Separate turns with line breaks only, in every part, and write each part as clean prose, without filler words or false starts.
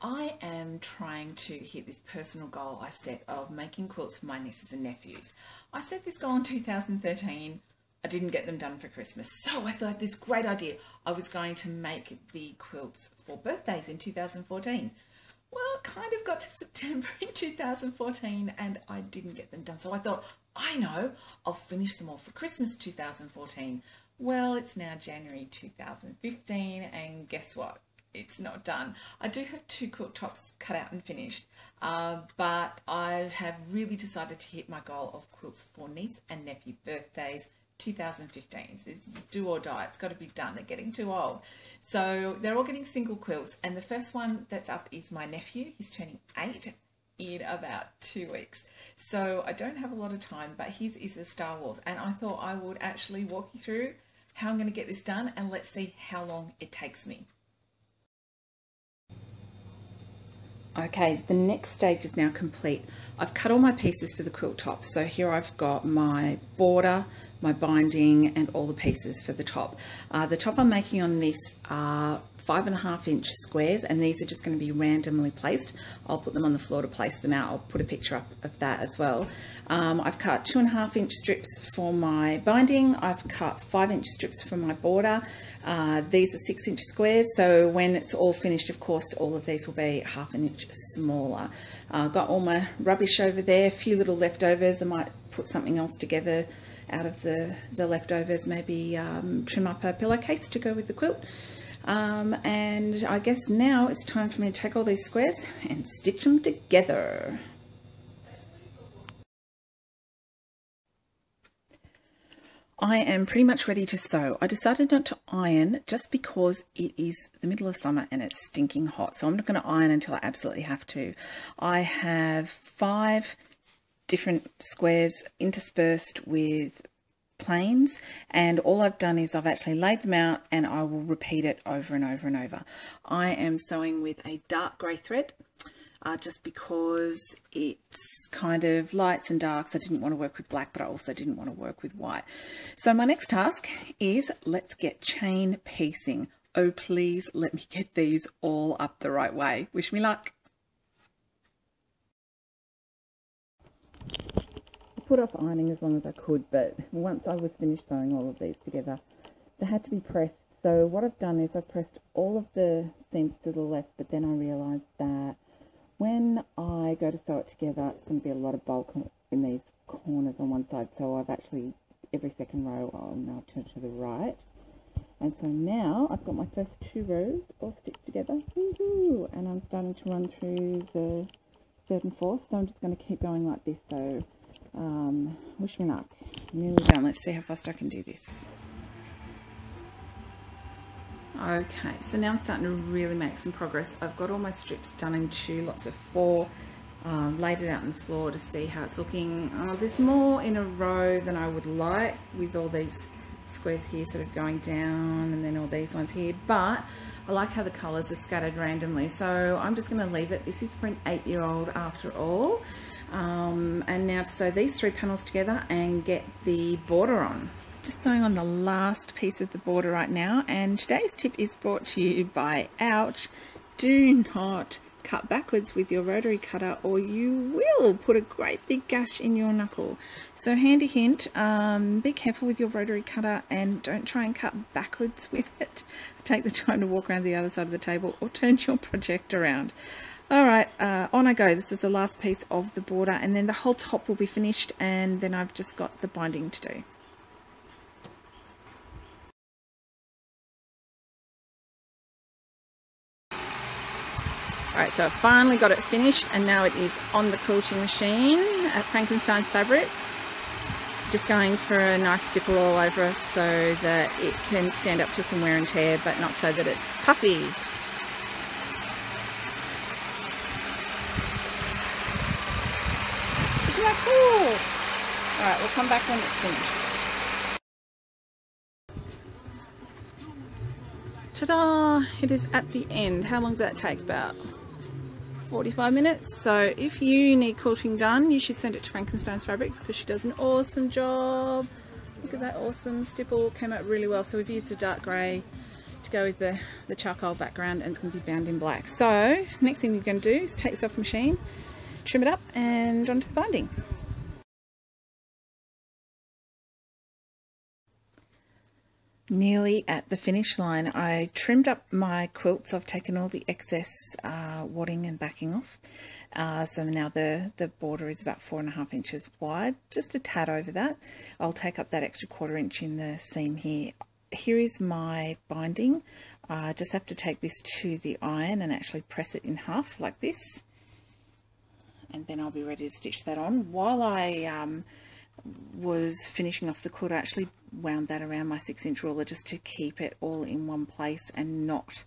I am trying to hit this personal goal I set of making quilts for my nieces and nephews. I set this goal in 2013. I didn't get them done for Christmas. So I thought this great idea. I was going to make the quilts for birthdays in 2014. Well, it kind of got to September in 2014 and I didn't get them done. So I thought, I know, I'll finish them all for Christmas 2014. Well, it's now January 2015 and guess what? It's not done. I do have 2 quilt tops cut out and finished, but I have really decided to hit my goal of quilts for niece and nephew birthdays 2015. So this is do or die. It's got to be done. They're getting too old. So they're all getting single quilts, and the first one that's up is my nephew. He's turning 8 in about 2 weeks. So I don't have a lot of time, but his is a Star Wars, and I thought I would actually walk you through how I'm going to get this done, and let's see how long it takes me. Okay, the next stage is now complete. I've cut all my pieces for the quilt top. So here I've got my border, my binding, and all the pieces for the top. The top I'm making on this are 5.5-inch squares, and these are just going to be randomly placed. I'll put them on the floor to place them out. I'll put a picture up of that as well. I've cut 2.5-inch strips for my binding. I've cut 5-inch strips for my border. These are 6-inch squares, so when it's all finished, of course, all of these will be 1/2 inch smaller. I've got all my rubbish over there, a few little leftovers. I might put something else together out of the leftovers, maybe trim up a pillowcase to go with the quilt. And I guess now it's time for me to take all these squares and stitch them together. I am pretty much ready to sew. I decided not to iron just because it is the middle of summer and it's stinking hot. So I'm not going to iron until I absolutely have to. I have 5 different squares interspersed with plains, and all I've done is I've actually laid them out and I will repeat it over and over and over. I am sewing with a dark grey thread just because it's kind of lights and darks. I didn't want to work with black, but I also didn't want to work with white. So my next task is let's get chain piecing. Oh please let me get these all up the right way. Wish me luck. Put off ironing as long as I could, but once I was finished sewing all of these together, they had to be pressed. So what I've done is I've pressed all of the seams to the left, but then I realised that when I go to sew it together, it's going to be a lot of bulk in these corners on one side. So I've actually, every second row, I'll now turn to the right. And so now I've got my first 2 rows all stitched together. Woohoo! And I'm starting to run through the 3rd and 4th. So I'm just going to keep going like this. So wish me luck. Nearly done. Let's see how fast I can do this. Okay, so now I'm starting to really make some progress. I've got all my strips done in 2 lots of 4, laid it out on the floor to see how it's looking. There's more in a row than I would like, with all these squares here sort of going down and then all these ones here, but I like how the colours are scattered randomly, so I'm just going to leave it. This is for an 8-year-old after all. And now to sew these 3 panels together and get the border on. Just sewing on the last piece of the border right now, and today's tip is brought to you by Ouch. Do not cut backwards with your rotary cutter or you will put a great big gash in your knuckle. So handy hint, be careful with your rotary cutter and don't try and cut backwards with it. Take the time to walk around the other side of the table or turn your project around. Alright, on I go. This is the last piece of the border and then the whole top will be finished, and then I've just got the binding to do. Alright, so I finally got it finished and now it is on the quilting machine at Frankenstein's Fabrics. Just going for a nice stipple all over it so that it can stand up to some wear and tear, but not so that it's puffy. Isn't that cool? Alright, we'll come back when it's finished. Ta-da! It is at the end. How long did that take? About 45 minutes. So if you need quilting done, you should send it to Frankenstein's Fabrics because she does an awesome job. Look at that awesome stipple, came out really well. So we've used a dark grey to go with the charcoal background, and it's going to be bound in black. So next thing you're going to do is take this off the machine, trim it up, and onto the binding. Nearly at the finish line. I trimmed up my quilts. I've taken all the excess wadding and backing off. So now the border is about 4.5 inches wide, just a tad over that. I'll take up that extra 1/4 inch in the seam here. Here is my binding. I just have to take this to the iron and actually press it in half like this. And then I'll be ready to stitch that on. While I was finishing off the quilt, I actually wound that around my 6-inch ruler just to keep it all in one place and not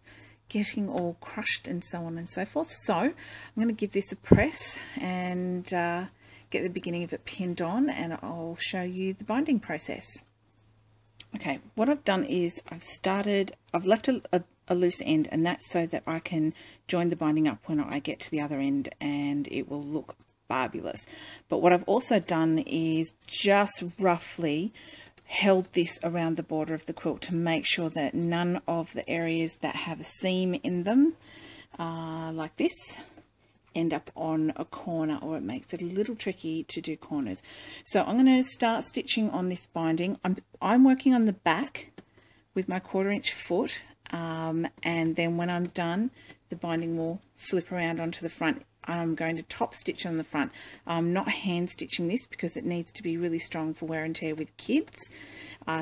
getting all crushed and so on and so forth. So I'm going to give this a press and get the beginning of it pinned on, and I'll show you the binding process. Okay, what I've done is I've left a loose end, and that's so that I can join the binding up when I get to the other end and it will look fabulous. But what I've also done is just roughly held this around the border of the quilt to make sure that none of the areas that have a seam in them, like this, end up on a corner, or it makes it a little tricky to do corners. So I'm going to start stitching on this binding. I'm working on the back with my 1/4 inch foot, and then when I'm done, the binding will flip around onto the front. I'm going to top stitch on the front. I'm not hand stitching this because it needs to be really strong for wear and tear with kids.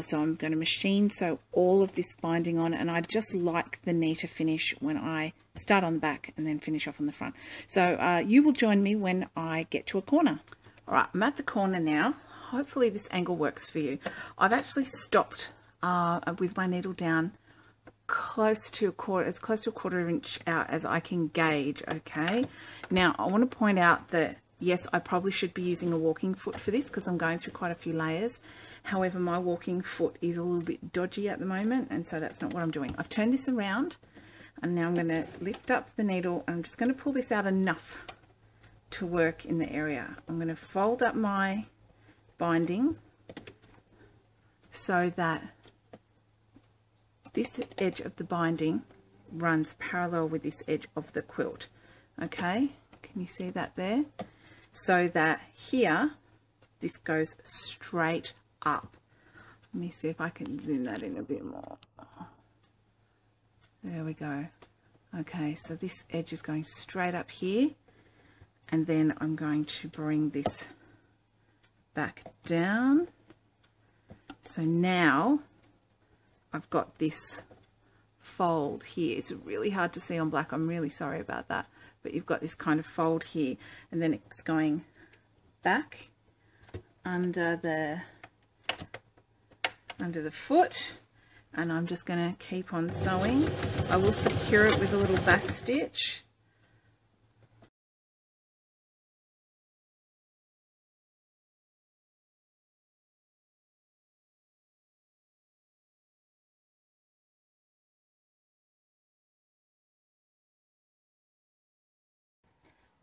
So I'm going to machine sew all of this binding on, and I just like the neater finish when I start on the back and then finish off on the front. So you will join me when I get to a corner. All right, I'm at the corner now. Hopefully this angle works for you. I've actually stopped with my needle down close to as close to a 1/4 inch out as I can gauge. Okay, now I want to point out that yes, I probably should be using a walking foot for this because I'm going through quite a few layers. However, my walking foot is a little bit dodgy at the moment, and so that's not what I'm doing. I've turned this around, and now I'm going to lift up the needle. I'm just going to pull this out enough to work in the area. I'm going to fold up my binding so that this edge of the binding runs parallel with this edge of the quilt. Okay, can you see that there? So that here, this goes straight up. Let me see if I can zoom that in a bit more. There we go. Okay, so this edge is going straight up here, and then I'm going to bring this back down. So now I've got this fold here. It's really hard to see on black. I'm really sorry about that. But you've got this kind of fold here, and then it's going back under the foot, and I'm just going to keep on sewing. I will secure it with a little back stitch.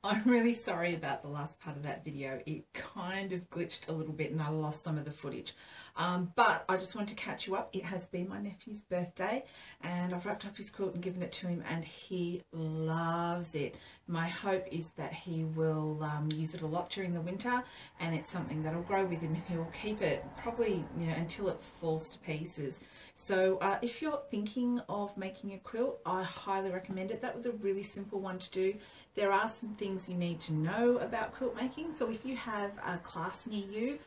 I'm really sorry about the last part of that video. It kind of glitched a little bit and I lost some of the footage. But I just want to catch you up. It has been my nephew's birthday and I've wrapped up his quilt and given it to him, and he loves it. My hope is that he will use it a lot during the winter, and it's something that'll grow with him. He'll keep it probably, you know, until it falls to pieces. So if you're thinking of making a quilt, I highly recommend it. That was a really simple one to do. There are some things you need to know about quilt making, so if you have a class near you,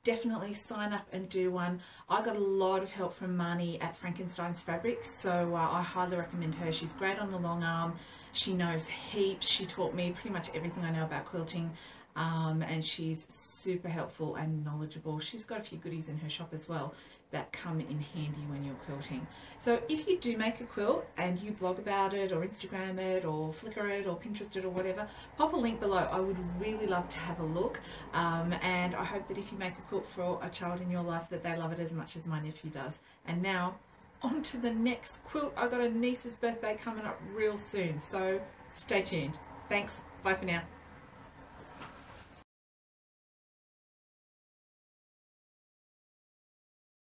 definitely sign up and do one. I got a lot of help from Marnie at Frankenstein's Fabrics, so I highly recommend her. She's great on the long arm. She knows heaps. She taught me pretty much everything I know about quilting, and she's super helpful and knowledgeable. She's got a few goodies in her shop as well that come in handy when you're quilting. So if you do make a quilt and you blog about it or Instagram it or Flickr it or Pinterest it or whatever, pop a link below. I would really love to have a look, and I hope that if you make a quilt for a child in your life that they love it as much as my nephew does. And now on to the next quilt. I've got a niece's birthday coming up real soon, so stay tuned. Thanks, bye for now.